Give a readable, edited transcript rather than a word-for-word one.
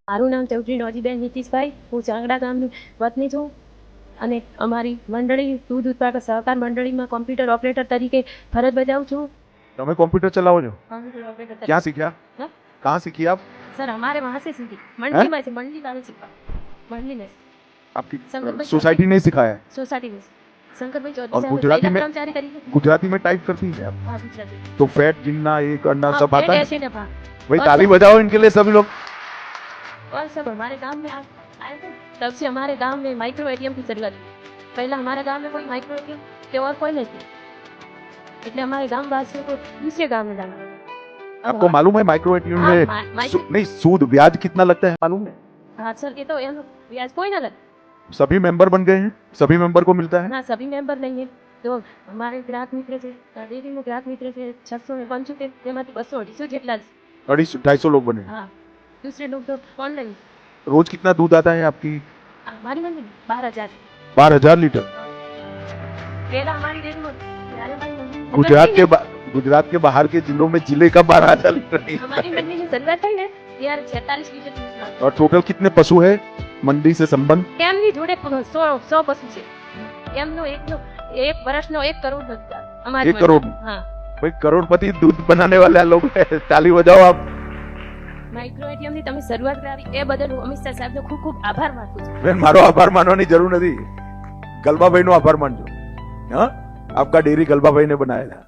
મારું નામ ચૌધરી નોજીબેન નીતિશભાઈ, હું ચાંગડા ગામની વતની છું અને અમારી મંડળી દૂધ ઉત્પાદક સહકાર મંડળીમાં કોમ્પ્યુટર ઓપરેટર તરીકે ફરજ બજાવું છું. તમે कंप्यूटर चलाओ जो કોમ્પ્યુટર ઓપરેટર क्या सीखा हाँ? कहाँ सीखी आप सर हमारे वहाँ से सीखी मंडी में से मंडी में सीखा मंडी में आपकी संगत भाई सोसाइटी ने सिखाया है सोसाइटी में शंकर भाई और चौधरी गुजराती में कर्मचारी तरीके गुजराती में टाइप करती है आप हाँ गुजराती तो फैट गिनना ये करना सब आता है ऐसे नफा भाई और ताली बजाओ इनके लिए सभी लोग और सब हमारे गांव में आए थे तब से हमारे गांव में माइक्रो एटीएम की जरूरत है. पहला हमारे गांव में कोई माइक्रो एटीएम के और कोई नहीं थी, इसलिए हमारे गांव वासियों को दूसरे गांव में जाना पड़ा. आपको मालूम है माइक्रो एटीएम हाँ, में नहीं सूद ब्याज कितना लगता है मालूम है हाँ सर ये तो ब्याज कोई ना लगे सभी मेंबर बन गए हैं सभी मेंबर को मिलता है ना, सभी मेंबर नहीं है तो हमारे ग्राहक मित्र से डेरी में ग्राहक मित्र से 600 में 75 તેમાંથી 200 250 જેટલા 250 लोग बने हाँ. दूसरे लोग तो ऑनलाइन. रोज कितना दूध आता है आपकी हमारी मंडी 12,000 12,000 लीटर पहला हमारी डेरी में हमारे भाई गुजरात के बाहर के जिलों में जिले का 12,000 लीटर नहीं आता हमारी है। मंडी की शुरुआत થઈ ને यार 46 लीटर दूध और टोटल कितने पशु है मंडी से संबंध એમની જોડે 100 પશુ છે. એમનો એક વર્ષનો 1 કરોડ બચતા અમારી 1 करोड़ હા. भाई करोड़पति दूध बनाने वाले लोग हैं ताली बजाओ आप માઇક્રો એટીએમ ની તમે શરૂઆત કરાવી એ બદલ હું અમિત શાહ સાહેબનો ખૂબ ખૂબ આભાર માનું છું. બેન મારો આભાર માનવાની જરૂર નથી ગલબાભાઈ નો આભાર માનજો હા આપકા डेयरी गलबाभाई ने बनाया था